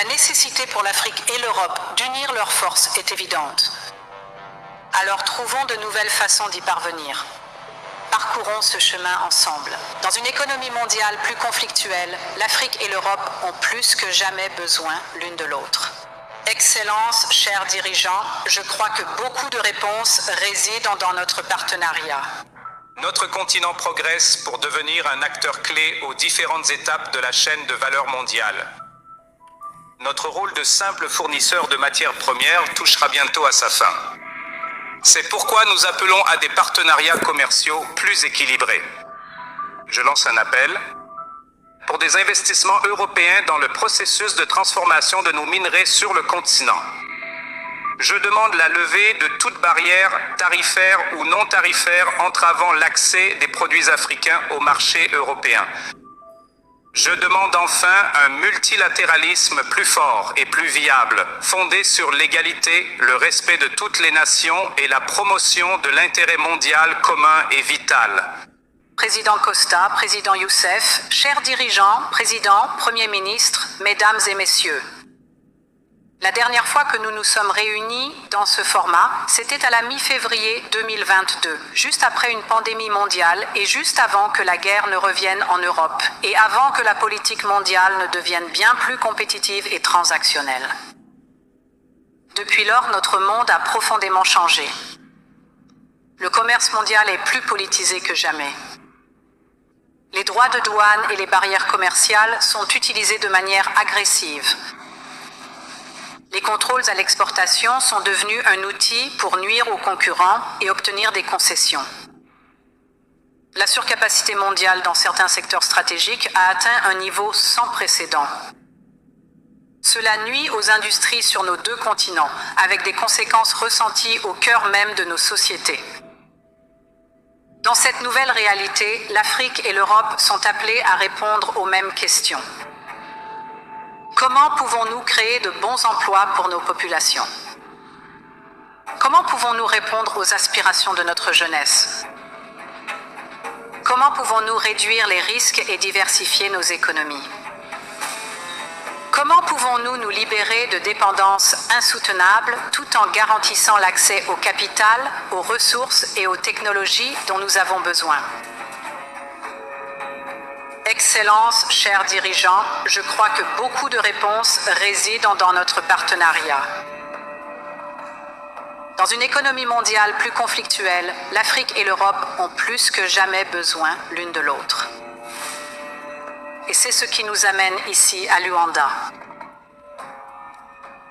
La nécessité pour l'Afrique et l'Europe d'unir leurs forces est évidente. Alors trouvons de nouvelles façons d'y parvenir. Parcourons ce chemin ensemble. Dans une économie mondiale plus conflictuelle, l'Afrique et l'Europe ont plus que jamais besoin l'une de l'autre. Excellences, chers dirigeants, je crois que beaucoup de réponses résident dans notre partenariat. Notre continent progresse pour devenir un acteur clé aux différentes étapes de la chaîne de valeur mondiale. Notre rôle de simple fournisseur de matières premières touchera bientôt à sa fin. C'est pourquoi nous appelons à des partenariats commerciaux plus équilibrés. Je lance un appel pour des investissements européens dans le processus de transformation de nos minerais sur le continent. Je demande la levée de toute barrière tarifaire ou non tarifaire entravant l'accès des produits africains au marché européen. Je demande enfin un multilatéralisme plus fort et plus viable, fondé sur l'égalité, le respect de toutes les nations et la promotion de l'intérêt mondial commun et vital. Président Costa, Président Youssef, chers dirigeants, Président, Premier ministre, Mesdames et Messieurs. La dernière fois que nous nous sommes réunis dans ce format, c'était à la mi-février 2022, juste après une pandémie mondiale et juste avant que la guerre ne revienne en Europe et avant que la politique mondiale ne devienne bien plus compétitive et transactionnelle. Depuis lors, notre monde a profondément changé. Le commerce mondial est plus politisé que jamais. Les droits de douane et les barrières commerciales sont utilisés de manière agressive. Les contrôles à l'exportation sont devenus un outil pour nuire aux concurrents et obtenir des concessions. La surcapacité mondiale dans certains secteurs stratégiques a atteint un niveau sans précédent. Cela nuit aux industries sur nos deux continents, avec des conséquences ressenties au cœur même de nos sociétés. Dans cette nouvelle réalité, l'Afrique et l'Europe sont appelées à répondre aux mêmes questions. Comment pouvons-nous créer de bons emplois pour nos populations? Comment pouvons-nous répondre aux aspirations de notre jeunesse? Comment pouvons-nous réduire les risques et diversifier nos économies? Comment pouvons-nous nous libérer de dépendances insoutenables tout en garantissant l'accès au capital, aux ressources et aux technologies dont nous avons besoin? Excellences, chers dirigeants, je crois que beaucoup de réponses résident dans notre partenariat. Dans une économie mondiale plus conflictuelle, l'Afrique et l'Europe ont plus que jamais besoin l'une de l'autre. Et c'est ce qui nous amène ici à Luanda.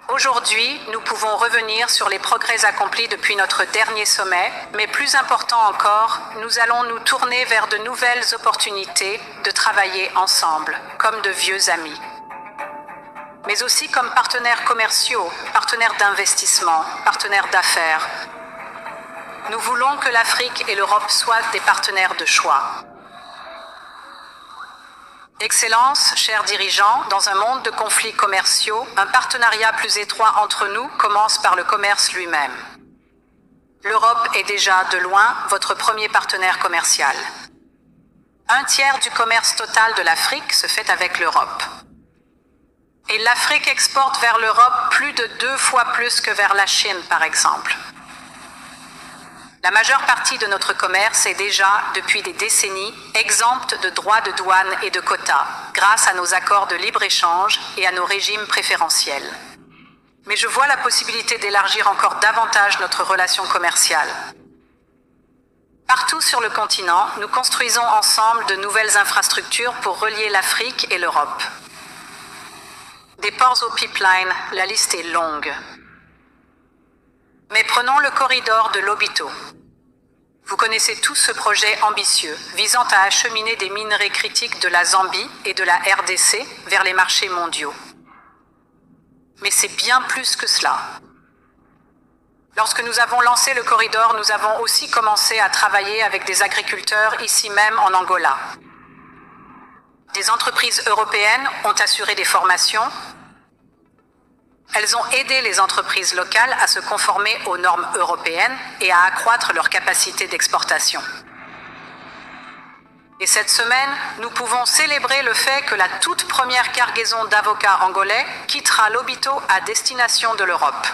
Aujourd'hui, nous pouvons revenir sur les progrès accomplis depuis notre dernier sommet, mais plus important encore, nous allons nous tourner vers de nouvelles opportunités de travailler ensemble, comme de vieux amis. Mais aussi comme partenaires commerciaux, partenaires d'investissement, partenaires d'affaires. Nous voulons que l'Afrique et l'Europe soient des partenaires de choix. Excellences, chers dirigeants, dans un monde de conflits commerciaux, un partenariat plus étroit entre nous commence par le commerce lui-même. L'Europe est déjà, de loin, votre premier partenaire commercial. 1/3 du commerce total de l'Afrique se fait avec l'Europe. Et l'Afrique exporte vers l'Europe plus de 2 fois plus que vers la Chine, par exemple. La majeure partie de notre commerce est déjà, depuis des décennies, exempte de droits de douane et de quotas, grâce à nos accords de libre-échange et à nos régimes préférentiels. Mais je vois la possibilité d'élargir encore davantage notre relation commerciale. Partout sur le continent, nous construisons ensemble de nouvelles infrastructures pour relier l'Afrique et l'Europe. Des ports aux pipelines, la liste est longue. Mais prenons le corridor de Lobito. Vous connaissez tous ce projet ambitieux visant à acheminer des minerais critiques de la Zambie et de la RDC vers les marchés mondiaux. Mais c'est bien plus que cela. Lorsque nous avons lancé le corridor, nous avons aussi commencé à travailler avec des agriculteurs ici même en Angola. Des entreprises européennes ont assuré des formations. Elles ont aidé les entreprises locales à se conformer aux normes européennes et à accroître leur capacité d'exportation. Et cette semaine, nous pouvons célébrer le fait que la toute première cargaison d'avocats angolais quittera Lobito à destination de l'Europe.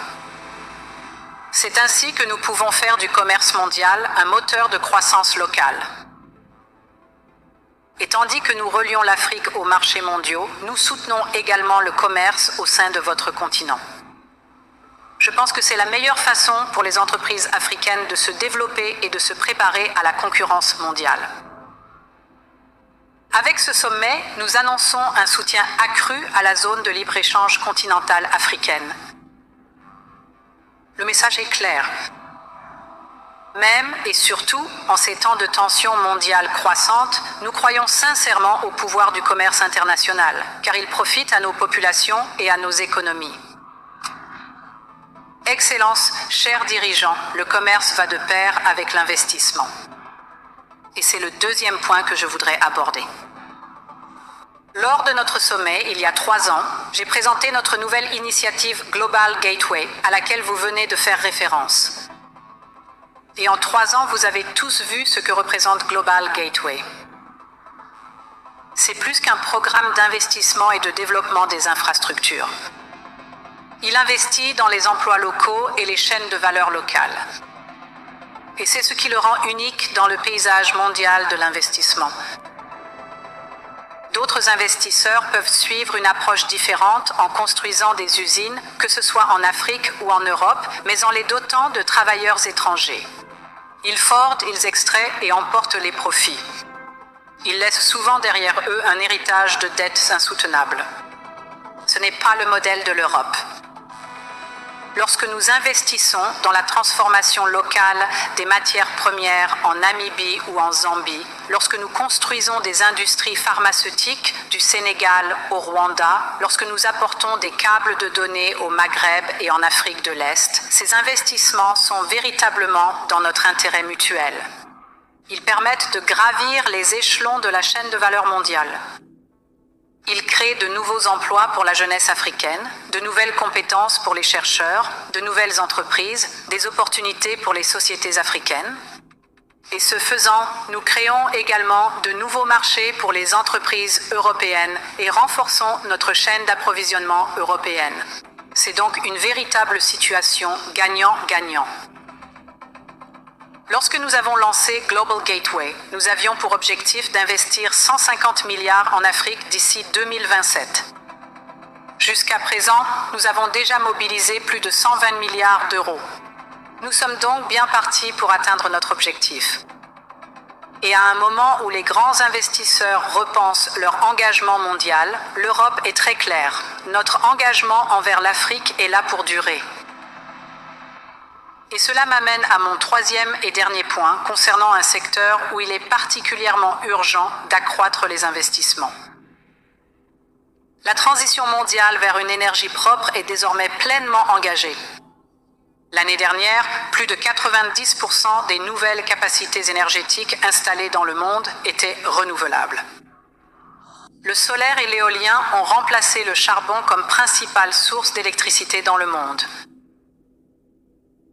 C'est ainsi que nous pouvons faire du commerce mondial un moteur de croissance locale. Et tandis que nous relions l'Afrique aux marchés mondiaux, nous soutenons également le commerce au sein de votre continent. Je pense que c'est la meilleure façon pour les entreprises africaines de se développer et de se préparer à la concurrence mondiale. Avec ce sommet, nous annonçons un soutien accru à la zone de libre-échange continentale africaine. Le message est clair. Même et surtout, en ces temps de tensions mondiales croissantes, nous croyons sincèrement au pouvoir du commerce international, car il profite à nos populations et à nos économies. Excellences, chers dirigeants, le commerce va de pair avec l'investissement. Et c'est le deuxième point que je voudrais aborder. Lors de notre sommet, il y a 3 ans, j'ai présenté notre nouvelle initiative Global Gateway, à laquelle vous venez de faire référence. Et en 3 ans, vous avez tous vu ce que représente Global Gateway. C'est plus qu'un programme d'investissement et de développement des infrastructures. Il investit dans les emplois locaux et les chaînes de valeur locales. Et c'est ce qui le rend unique dans le paysage mondial de l'investissement. D'autres investisseurs peuvent suivre une approche différente en construisant des usines, que ce soit en Afrique ou en Europe, mais en les dotant de travailleurs étrangers. Ils fordent, ils extraient et emportent les profits. Ils laissent souvent derrière eux un héritage de dettes insoutenables. Ce n'est pas le modèle de l'Europe. Lorsque nous investissons dans la transformation locale des matières premières en Namibie ou en Zambie, lorsque nous construisons des industries pharmaceutiques du Sénégal au Rwanda, lorsque nous apportons des câbles de données au Maghreb et en Afrique de l'Est, ces investissements sont véritablement dans notre intérêt mutuel. Ils permettent de gravir les échelons de la chaîne de valeur mondiale. Il crée de nouveaux emplois pour la jeunesse africaine, de nouvelles compétences pour les chercheurs, de nouvelles entreprises, des opportunités pour les sociétés africaines. Et ce faisant, nous créons également de nouveaux marchés pour les entreprises européennes et renforçons notre chaîne d'approvisionnement européenne. C'est donc une véritable situation gagnant-gagnant. Lorsque nous avons lancé Global Gateway, nous avions pour objectif d'investir 150 milliards en Afrique d'ici 2027. Jusqu'à présent, nous avons déjà mobilisé plus de 120 milliards d'euros. Nous sommes donc bien partis pour atteindre notre objectif. Et à un moment où les grands investisseurs repensent leur engagement mondial, l'Europe est très claire. Notre engagement envers l'Afrique est là pour durer. Et cela m'amène à mon 3e et dernier point concernant un secteur où il est particulièrement urgent d'accroître les investissements. La transition mondiale vers une énergie propre est désormais pleinement engagée. L'année dernière, plus de 90% des nouvelles capacités énergétiques installées dans le monde étaient renouvelables. Le solaire et l'éolien ont remplacé le charbon comme principale source d'électricité dans le monde.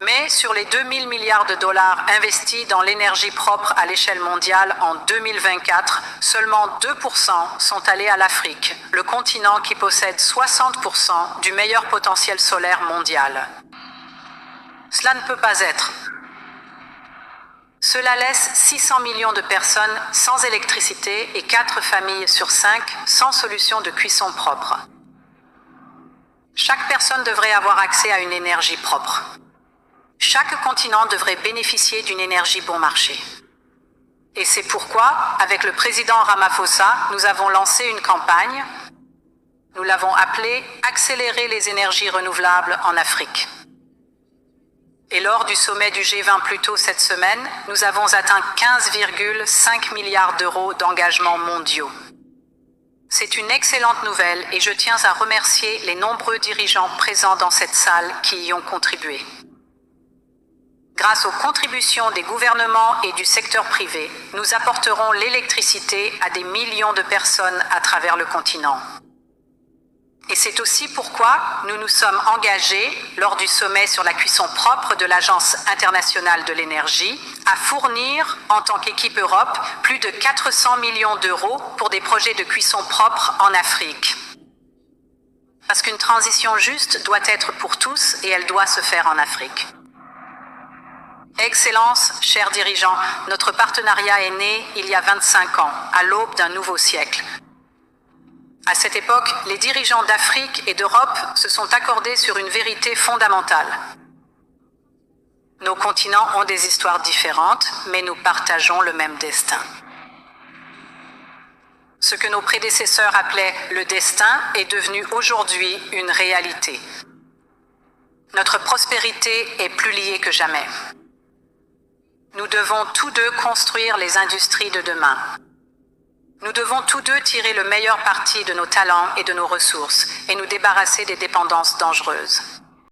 Mais sur les 2000 milliards de dollars investis dans l'énergie propre à l'échelle mondiale en 2024, seulement 2% sont allés à l'Afrique, le continent qui possède 60% du meilleur potentiel solaire mondial. Cela ne peut pas être. Cela laisse 600 millions de personnes sans électricité et 4 familles sur 5 sans solution de cuisson propre. Chaque personne devrait avoir accès à une énergie propre. Chaque continent devrait bénéficier d'une énergie bon marché. Et c'est pourquoi, avec le président Ramaphosa, nous avons lancé une campagne. Nous l'avons appelée « Accélérer les énergies renouvelables en Afrique ». Et lors du sommet du G20 plus tôt cette semaine, nous avons atteint 15,5 milliards d'euros d'engagements mondiaux. C'est une excellente nouvelle et je tiens à remercier les nombreux dirigeants présents dans cette salle qui y ont contribué. Grâce aux contributions des gouvernements et du secteur privé, nous apporterons l'électricité à des millions de personnes à travers le continent. Et c'est aussi pourquoi nous nous sommes engagés, lors du sommet sur la cuisson propre de l'Agence internationale de l'énergie, à fournir, en tant qu'équipe Europe, plus de 400 millions d'euros pour des projets de cuisson propre en Afrique. Parce qu'une transition juste doit être pour tous et elle doit se faire en Afrique. Excellences, chers dirigeants, notre partenariat est né il y a 25 ans, à l'aube d'un nouveau siècle. À cette époque, les dirigeants d'Afrique et d'Europe se sont accordés sur une vérité fondamentale. Nos continents ont des histoires différentes, mais nous partageons le même destin. Ce que nos prédécesseurs appelaient le destin est devenu aujourd'hui une réalité. Notre prospérité est plus liée que jamais. Nous devons tous deux construire les industries de demain. Nous devons tous deux tirer le meilleur parti de nos talents et de nos ressources et nous débarrasser des dépendances dangereuses.